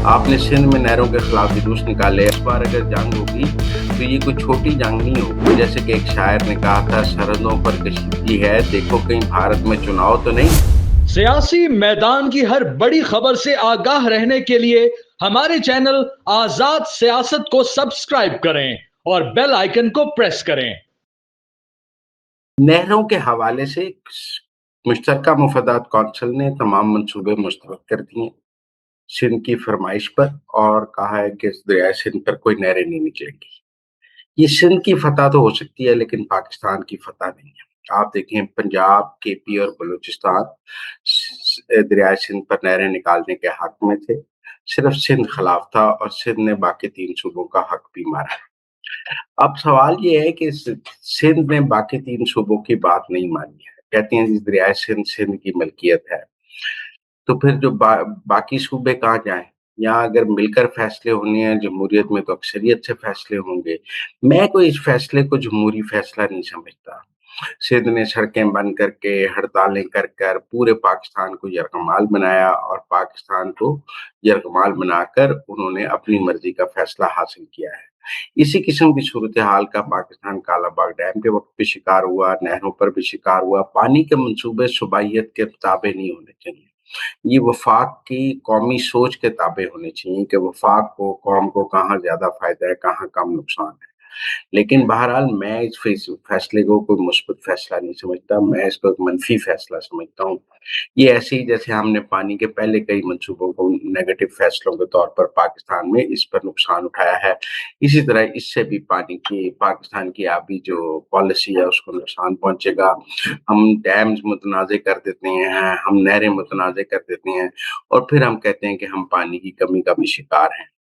آپ نے سندھ میں نہروں کے خلاف جلوس نکالے. اس بار اگر جنگ ہوگی تو یہ کوئی چھوٹی جنگ نہیں ہوگی. جیسے کہ ایک شاعر نے کہا تھا, سرحدوں پر کشیدگی ہے, دیکھو کہیں بھارت میں چناؤ تو نہیں. سیاسی میدان کی ہر بڑی خبر سے آگاہ رہنے کے لیے ہمارے چینل آزاد سیاست کو سبسکرائب کریں اور بیل آئیکن کو پریس کریں. نہروں کے حوالے سے مشترکہ مفادات کونسل نے تمام منصوبے مسترد کر دیے سندھ کی فرمائش پر, اور کہا ہے کہ دریائے سندھ پر کوئی نہریں نہیں نکلیں گی. یہ سندھ کی فتح تو ہو سکتی ہے لیکن پاکستان کی فتح نہیں ہے. آپ دیکھیں, پنجاب, کے پی اور بلوچستان دریائے سندھ پر نہریں نکالنے کے حق میں تھے. صرف سندھ خلاف تھا اور سندھ نے باقی 3 صوبوں کا حق بھی مارا. اب سوال یہ ہے کہ سندھ نے باقی 3 صوبوں کی بات نہیں مانی ہے. کہتے ہیں جس دریائے سندھ سندھ کی ملکیت ہے, تو پھر جو باقی صوبے کہاں جائیں؟ یہاں اگر مل کر فیصلے ہونے ہیں جمہوریت میں تو اکثریت سے فیصلے ہوں گے. میں کوئی اس فیصلے کو جمہوری فیصلہ نہیں سمجھتا. سندھ نے سڑکیں بند کر کے, ہڑتالیں کر کر پورے پاکستان کو یرغمال بنایا, اور پاکستان کو یرغمال بنا کر انہوں نے اپنی مرضی کا فیصلہ حاصل کیا ہے. اسی قسم کی صورتحال کا پاکستان کالا باغ ڈیم کے وقت بھی شکار ہوا, نہروں پر بھی شکار ہوا. پانی کے منصوبے صوبائیت کے تابع نہیں ہونے چاہیے. یہ وفاق کی قومی سوچ کے تابع ہونے چاہیے کہ وفاق کو, قوم کو کہاں زیادہ فائدہ ہے, کہاں کم نقصان ہے. لیکن بہرحال میں اس فیصلے کو کوئی مثبت فیصلہ نہیں سمجھتا, میں اس کو ایک منفی فیصلہ سمجھتا ہوں. یہ ایسے ہی جیسے ہم نے پانی کے پہلے کئی منصوبوں کو نیگیٹو فیصلوں کے طور پر پاکستان میں اس پر نقصان اٹھایا ہے, اسی طرح اس سے بھی پاکستان کی آبی جو پالیسی ہے اس کو نقصان پہنچے گا. ہم ڈیمز متنازع کر دیتے ہیں, ہم نہریں متنازع کر دیتے ہیں, اور پھر ہم کہتے ہیں کہ ہم پانی کی کمی کا بھی شکار ہیں.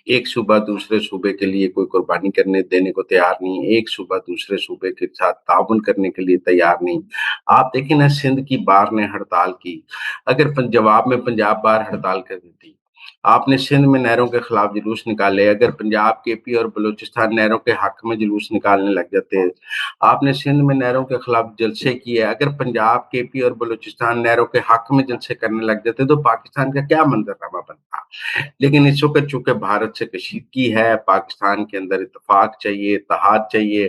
ایک صوبہ دوسرے صوبے کے لیے کوئی قربانی دینے کو تیار نہیں, ایک صوبہ دوسرے صوبے کے ساتھ تعاون کرنے کے لیے تیار نہیں. آپ دیکھیں نا, سندھ کی بار نے ہڑتال کی, اگر جواب میں پنجاب بار ہڑتال کر دیتی. آپ نے سندھ میں نہروں کے خلاف جلوس نکالے, اگر پنجاب, کے پی اور بلوچستان نہروں کے حق میں جلوس نکالنے لگ جاتے. آپ نے سندھ میں نہروں کے خلاف جلسے کیے, اگر پنجاب, کے پی اور بلوچستان نہروں کے حق میں جلسے کرنے لگ جاتے تو پاکستان کا کیا منظرنامہ بنتا. لیکن اس وقت چونکہ بھارت سے کشیدگی ہے, پاکستان کے اندر اتفاق چاہیے, اتحاد چاہیے,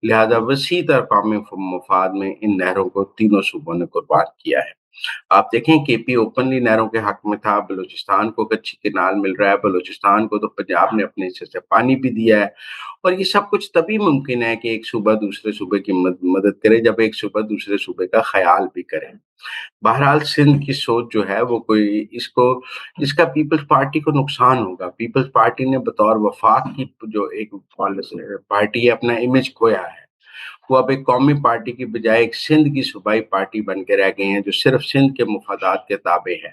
لہذا وسیع تر قومی مفاد میں ان نہروں کو تینوں صوبوں نے قربان کیا ہے. آپ دیکھیں, کے پی اوپنلی نہروں کے حق میں تھا, بلوچستان کو کچی کنال مل رہا ہے, بلوچستان کو تو پنجاب نے اپنے حصے سے پانی بھی دیا ہے. اور یہ سب کچھ تبھی ممکن ہے کہ ایک صوبہ دوسرے صوبے کی مدد کرے, جب ایک صوبہ دوسرے صوبے کا خیال بھی کرے. بہرحال سندھ کی سوچ جو ہے وہ کوئی اس کا پیپلز پارٹی کو نقصان ہوگا. پیپلز پارٹی نے بطور وفاق کی جو ایک پارٹی ہے اپنا امیج کھویا ہے. وہ اب ایک قومی پارٹی کی بجائے ایک سندھ کی صوبائی پارٹی بن کے رہ گئے ہیں, جو صرف سندھ کے مفادات کے تابع ہے,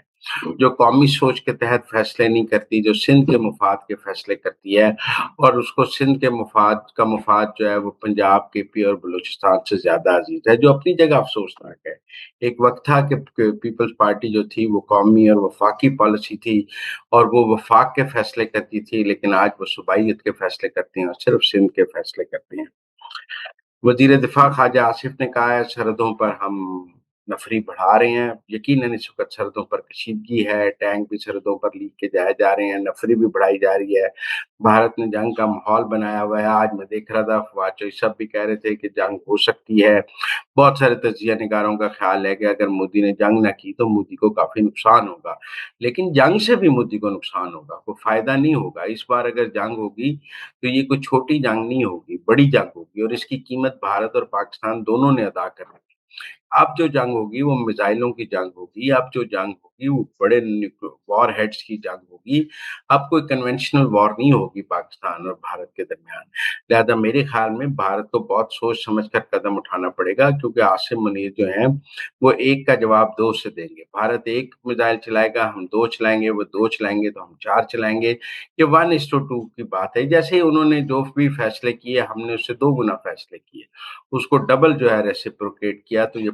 جو قومی سوچ کے تحت فیصلے نہیں کرتی, جو سندھ کے مفاد کے فیصلے کرتی ہے, اور اس کو سندھ کے مفاد جو ہے وہ پنجاب, کے پی اور بلوچستان سے زیادہ عزیز ہے, جو اپنی جگہ افسوسناک ہے. ایک وقت تھا کہ پیپلز پارٹی جو تھی وہ قومی اور وفاقی پالیسی تھی, اور وہ وفاق کے فیصلے کرتی تھی, لیکن آج وہ صوبائیت کے فیصلے کرتے ہیں اور صرف سندھ کے فیصلے کرتے ہیں. وزیر دفاع خواجہ آصف نے کہا ہے, سرحدوں پر ہم نفری بڑھا رہے ہیں. یقیناً اس وقت سرحدوں پر کشیدگی ہے, ٹینک بھی سرحدوں پر لیک کے جائے جا رہے ہیں, نفری بھی بڑھائی جا رہی ہے. بھارت نے جنگ کا ماحول بنایا ہوا ہے. آج میں دیکھ رہا تھا, فواد چوہدری صاحب بھی کہہ رہے تھے کہ جنگ ہو سکتی ہے. بہت سارے تجزیہ نگاروں کا خیال ہے کہ اگر مودی نے جنگ نہ کی تو مودی کو کافی نقصان ہوگا, لیکن جنگ سے بھی مودی کو نقصان ہوگا, کوئی فائدہ نہیں ہوگا. اس بار اگر جنگ ہوگی تو یہ کوئی چھوٹی جنگ نہیں ہوگی, بڑی جنگ ہوگی, اور اس کی قیمت بھارت اور پاکستان دونوں نے ادا کرنی ہے. اب جو جنگ ہوگی وہ میزائلوں کی جنگ ہوگی, اب جو جنگ ہوگی وہ بڑے وار ہیڈز کی جنگ ہوگی. اب کوئی کنونشنل وار نہیں ہوگی پاکستان اور بھارت کے درمیان. لہذا میرے خیال میں بھارت کو بہت سوچ سمجھ کر قدم اٹھانا پڑے گا, کیونکہ عاصم منیر جو ہیں وہ ایک کا جواب دو سے دیں گے. بھارت ایک میزائل چلائے گا, ہم 2 چلائیں گے, وہ 2 چلائیں گے تو ہم 4 چلائیں گے. یہ 1:2 کی بات ہے. جیسے ہی انہوں نے جو بھی فیصلے کیے, ہم نے اس سے 2 گنا فیصلے کیے, اس کو ڈبل جو ہے ریسیپروکیٹ کیا, تو یہ